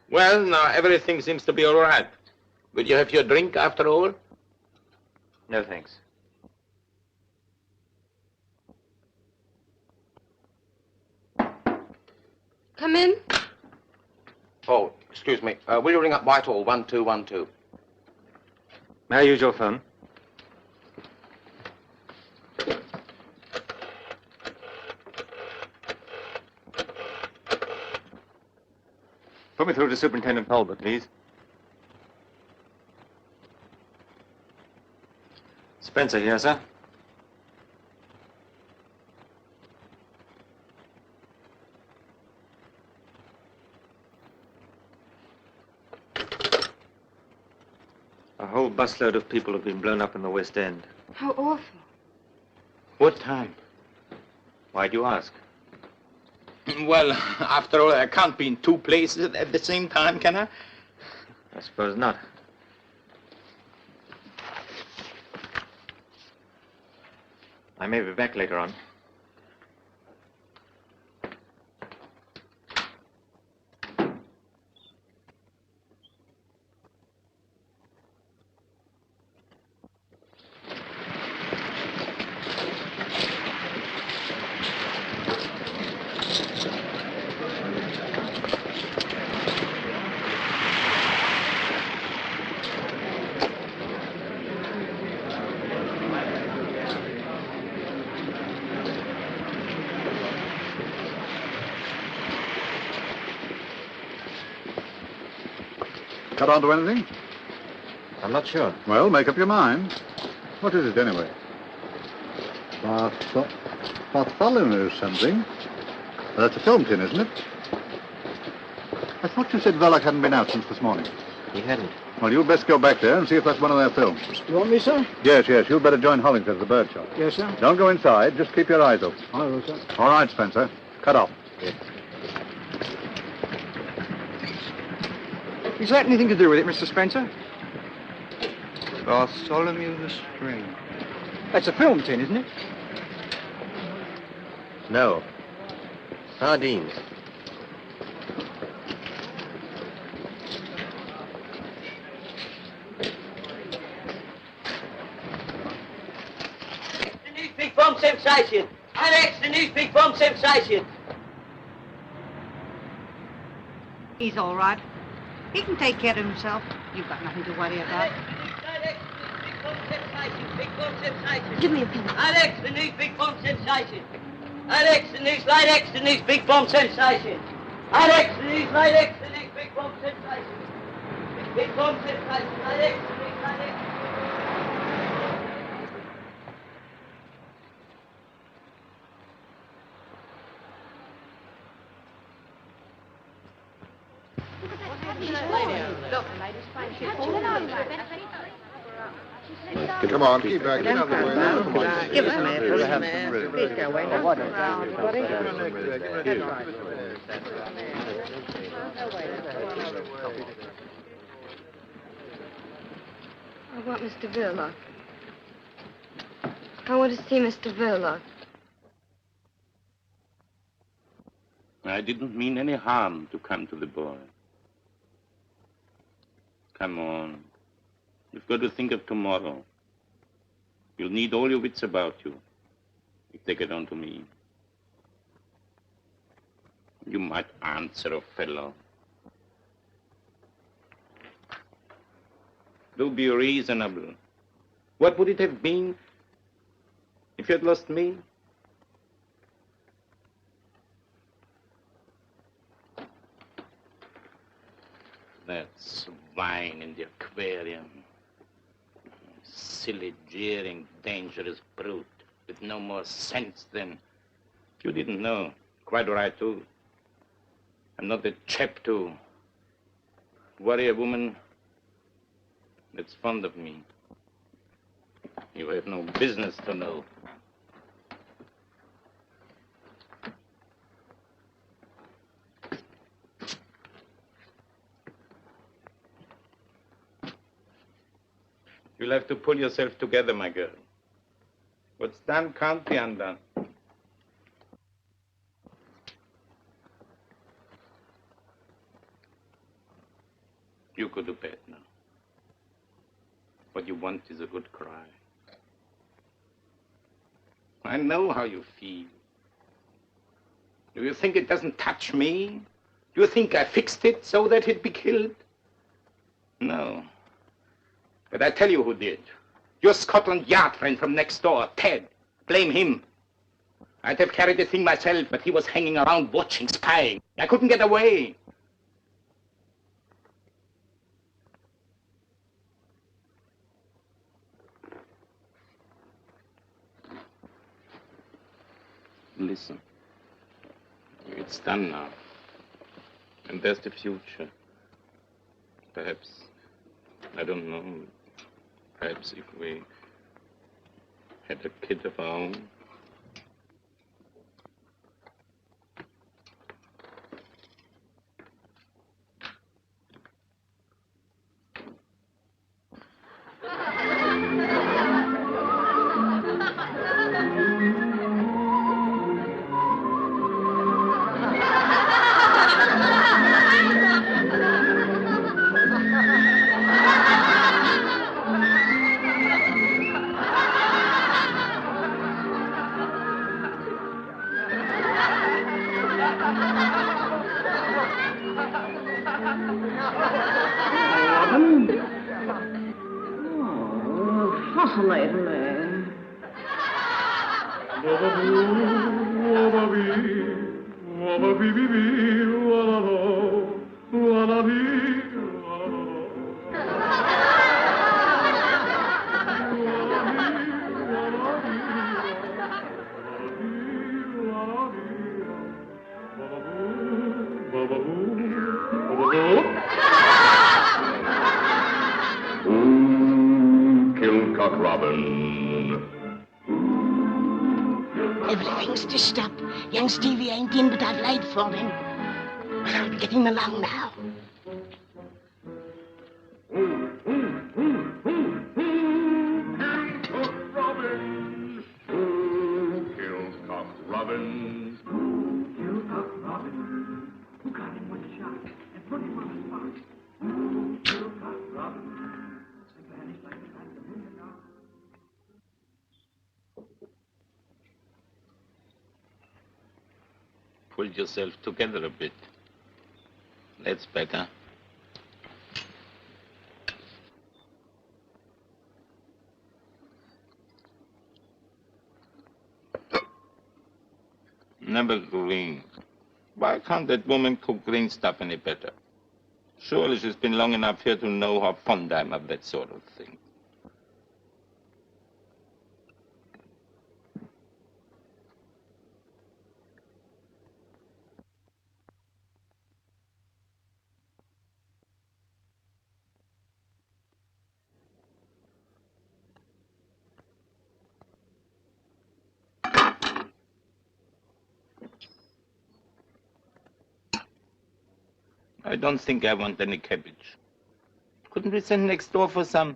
Well, now everything seems to be all right. Will you have your drink after all? No, thanks. Come in. Oh, excuse me. Will you ring up Whitehall 1212? May I use your phone? Put me through to Superintendent Talbot, please. Spencer here, sir. A whole busload of people have been blown up in the West End. How awful. What time? Why do you ask? Well, after all, I can't be in two places at the same time, can I? I suppose not. I may be back later on. Cut on to anything? I'm not sure. Well, make up your mind. What is it, anyway? Bartholomew something? Well, that's a film tin, isn't it? I thought you said Verloc hadn't been out since this morning. He hadn't. Well, you'd best go back there and see if that's one of their films. You want me, sir? Yes, yes. You'd better join Hollington at the bird shop. Yes, sir. Don't go inside. Just keep your eyes open. I will, sir. All right, Spencer. Cut off. Yes. Is that anything to do with it, Mr. Spencer? Bartholomew the String. That's a film tin, isn't it? No. Sardines. The news big bomb sensation. Alex, the news big bomb sensation. He's all right. He can take care of himself. You've got nothing to worry about. Give me a pen. Alex, the news big bomb sensation. Alex, the news light X, the news big bomb sensation. Alex, the news light X, the news big bomb sensation. Big bomb sensation. Alex, the news light X. Come on, keep back. Get out of the way now. Come on. Give us a minute. We'll Give us a have minute. some room. Please go away. Now. I want Mr. Verloc. I want to see Mr. Verloc. I didn't mean any harm to come to the boy. Come on. You've got to think of tomorrow. You'll need all your wits about you if they get on to me. You might answer a fellow. Do be reasonable. What would it have been if you had lost me? That swine in the aquarium. Silly, jeering, dangerous brute with no more sense than... You didn't know. Quite right, too. I'm not the chap to worry a woman that's fond of me. You have no business to know. You'll have to pull yourself together, my girl. What's done can't be undone. You go to bed now. What you want is a good cry. I know how you feel. Do you think it doesn't touch me? Do you think I fixed it so that he'd be killed? No. But I tell you who did. Your Scotland Yard friend from next door, Ted. Blame him. I'd have carried the thing myself, but he was hanging around watching, spying. I couldn't get away. Listen. It's done now. And there's the future. Perhaps, I don't know, perhaps if we had a kid of our own. Fascinating man. Everything's stitched up. Young Stevie ain't in, but I've laid for him. But I'll be getting along now. Kills Cock Robin. pulled yourself together a bit. That's better. Never green. Why can't that woman cook green stuff any better? Surely she's been long enough here to know how fond I am of that sort of thing. I don't think I want any cabbage. Couldn't we send next door for some?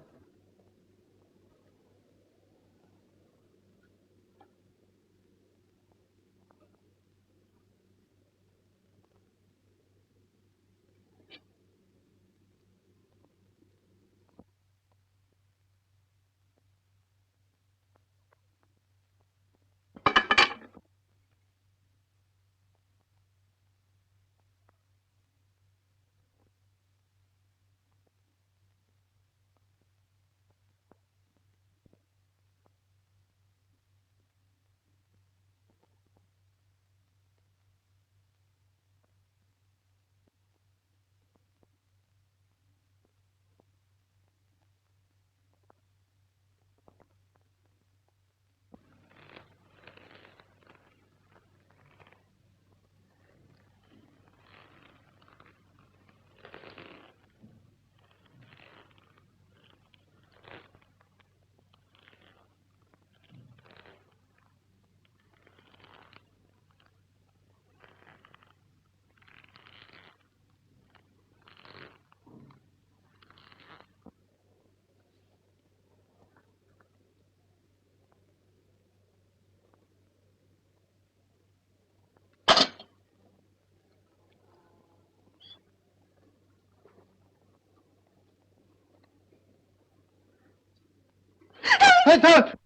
Hey, don't!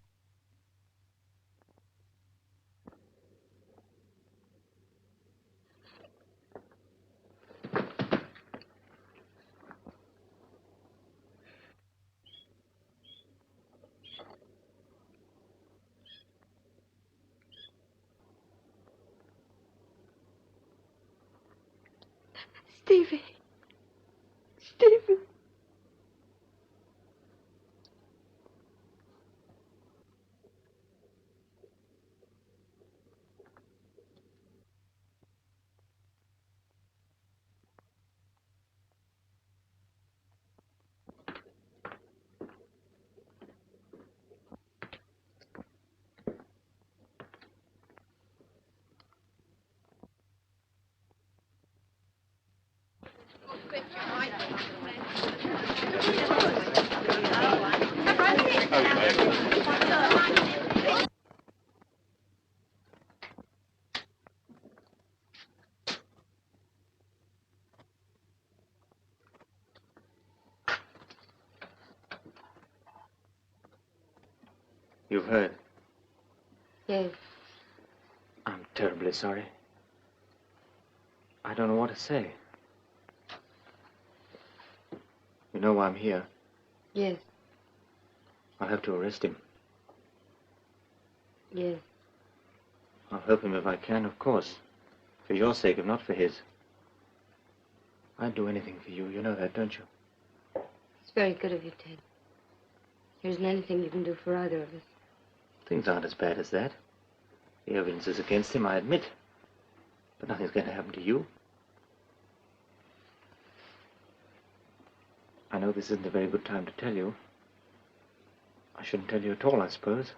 Stevie. Stevie. You've heard. Yes. I'm terribly sorry. I don't know what to say. You know why I'm here. Yes. I'll have to arrest him. Yes. I'll help him if I can, of course. For your sake, if not for his. I'd do anything for you. You know that, don't you? It's very good of you, Ted. There isn't anything you can do for either of us. Things aren't as bad as that. The evidence is against him, I admit. But nothing's going to happen to you. I know this isn't a very good time to tell you. I shouldn't tell you at all, I suppose.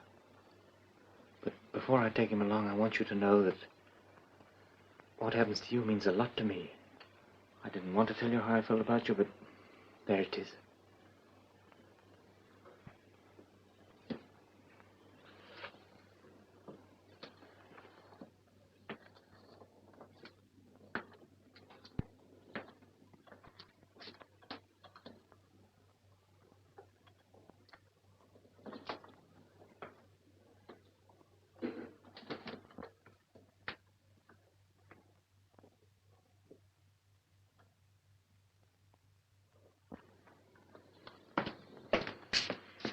But before I take him along, I want you to know that what happens to you means a lot to me. I didn't want to tell you how I felt about you, but there it is.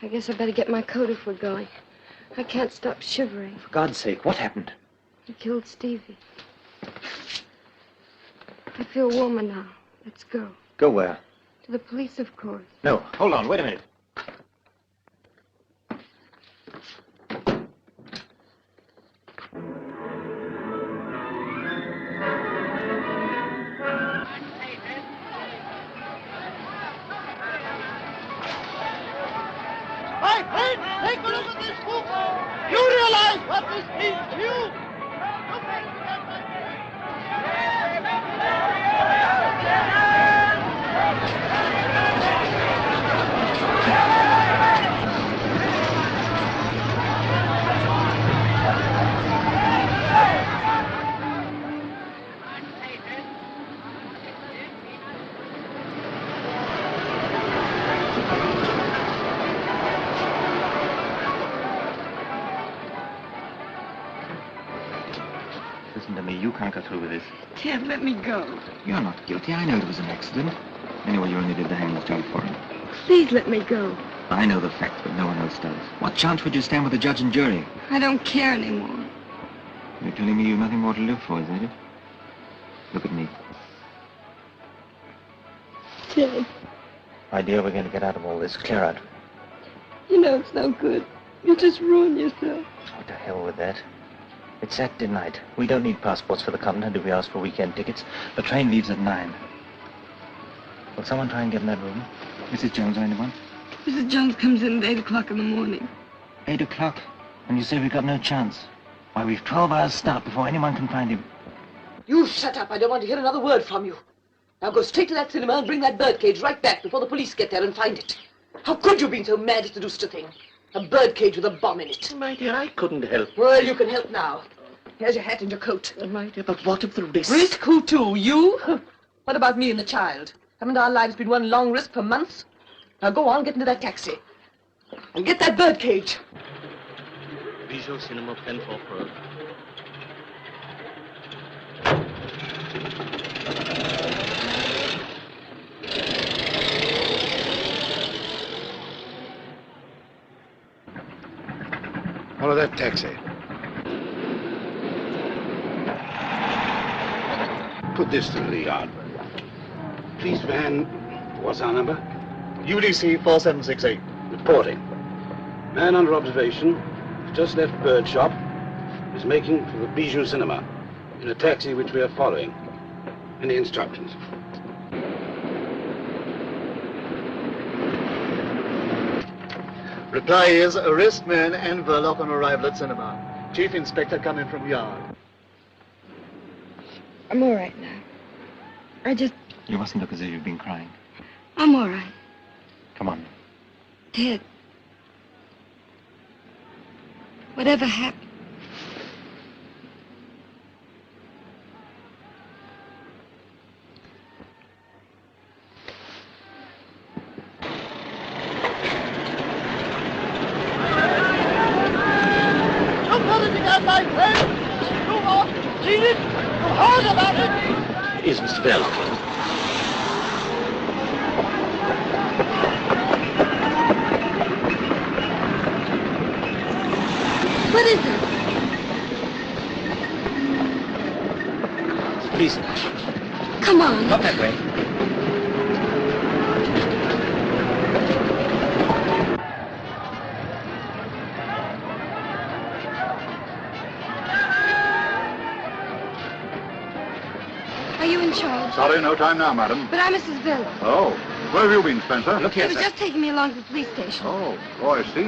I guess I better get my coat if we're going. I can't stop shivering. For God's sake, what happened? He killed Stevie. I feel warmer now. Let's go. Go where? To the police, of course. No, hold on, wait a minute. My friend, take a look at this book. You realize what this means to you? Listen to me, you can't go through with this. Ted, let me go. You're not guilty. I know it was an accident. Anyway, you only did the hangman's job for him. Please let me go. I know the facts, but no one else does. What chance would you stand with the judge and jury? I don't care anymore. You're telling me you've nothing more to live for, is that it? Look at me. Ted, My dear, we're going to get out of all this. Clear out. you know it's no good. You'll just ruin yourself. Oh, to hell with that. It's Saturday night. We don't need passports for the continent if we ask for weekend tickets. The train leaves at 9. Will someone try and get in that room? Mrs. Jones or anyone? Mrs. Jones comes in at 8 o'clock in the morning. 8 o'clock? And you say we've got no chance? Why, we've 12 hours start before anyone can find him. You shut up. I don't want to hear another word from you. Now go straight to that cinema and bring that birdcage right back before the police get there and find it. How could you have been so mad as to do such a thing? A birdcage with a bomb in it. My dear, I couldn't help. Well, you can help now. Here's your hat and your coat. My dear, but what of the risk? Risk who to? You? What about me and the child? Haven't our lives been one long risk for months? Now go on, get into that taxi. And get that birdcage. Visual Cinema Penfolk Road. Follow that taxi. Put this to the yard. Police van, what's our number? UDC 4768. Reporting. Man under observation, just left bird shop, is making for the Bijou Cinema in a taxi which we are following. Any instructions? Reply is arrest man and Verloc on arrival at cinema. Chief Inspector coming from yard. I'm all right now. You mustn't look as if you've been crying. I'm all right. Come on. Ted. Whatever happened? My friend! You are seen it? You heard about it? It is Mr. Verloc. What is it? Please. Come on. Not that way. Are you in charge? Sorry, no time now, madam. But I'm Mrs. Verloc. Oh, where have you been, Spencer? Look He here, was sir. just taking me along to the police station. Oh, I see.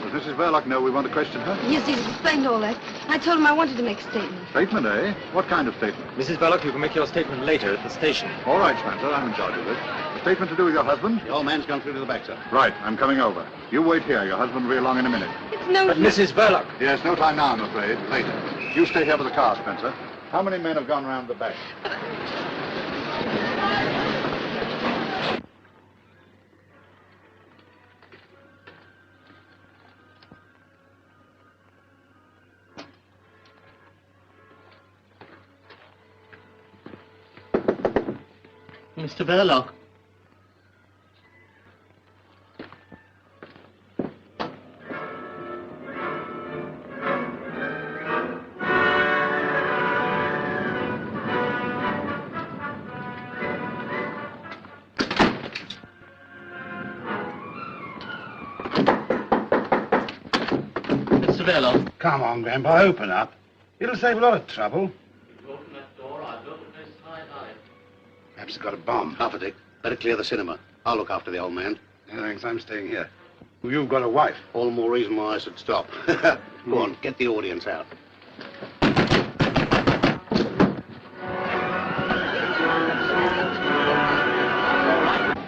Does Mrs. Verloc know we want to question her? Yes, he's explained all that. I told him I wanted to make a statement. Statement, eh? What kind of statement? Mrs. Verloc, you can make your statement later at the station. All right, Spencer, I'm in charge of this. A statement to do with your husband? The old man's gone through to the back, sir. Right, I'm coming over. You wait here. Your husband will be along in a minute. It's no But use. Mrs. Verloc. Yes, no time now, I'm afraid. Later. You stay here with the car, Spencer. How many men have gone round the back? Mr. Verloc. Verloc. Come on, Grandpa, open up. It'll save a lot of trouble. Open that door, I've opened this high light. Perhaps it's got a bomb. Half a Dick. Better clear the cinema. I'll look after the old man. No, thanks, I'm staying here. Well, you've got a wife. All the more reason why I should stop. Go on, get the audience out.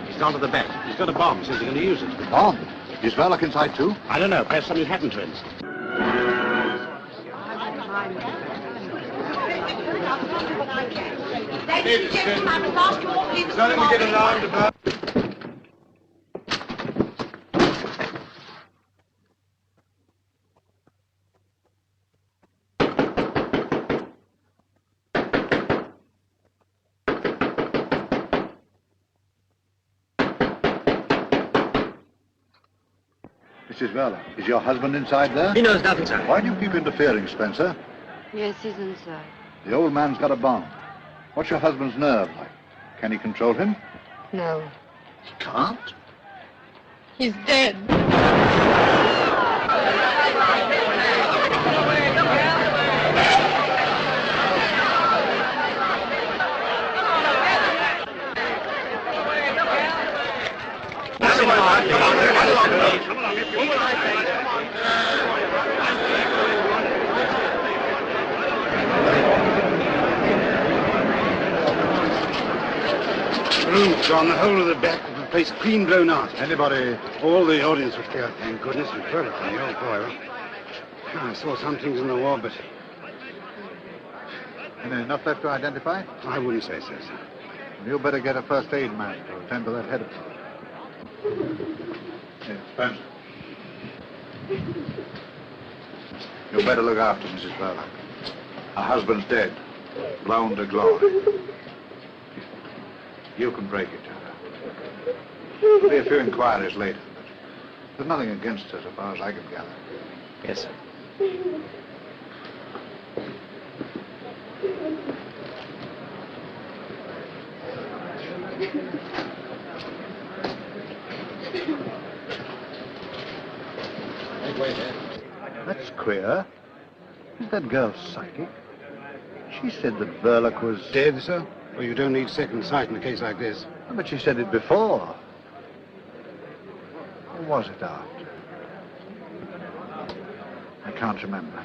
He's gone to the back. He's got a bomb. Says he's going to use it. Bomb? Is Verloc inside too? I don't know. Perhaps something happened to him. Ladies and gentlemen, I must ask you all to leave the Nothing to get alarmed about. Mrs. Verloc, is your husband inside there? He knows nothing, sir. Why do you keep interfering, Spencer? Yes, he's inside. The old man's got a bomb. What's your husband's nerve like? Can he control him? No. He can't? He's dead. The room's gone. The whole of the back of the place clean blown out. Anybody? All the audience was clear. Thank goodness. And Verloc, the old boy. I saw some things in the wall, but Enough left to identify? I wouldn't say so, sir. You better get a first aid man to attend to that head of Yes, Spencer. You better look after Mrs. Verloc. Her husband's dead. Blown to glory. You can break it to her. There'll be a few inquiries later, but there's nothing against her so far as I can gather. Yes, sir. That's queer. Is that girl psychic? She said that Verloc was... Dead, sir? Well, you don't need second sight in a case like this. But she said it before. Or was it after? I can't remember.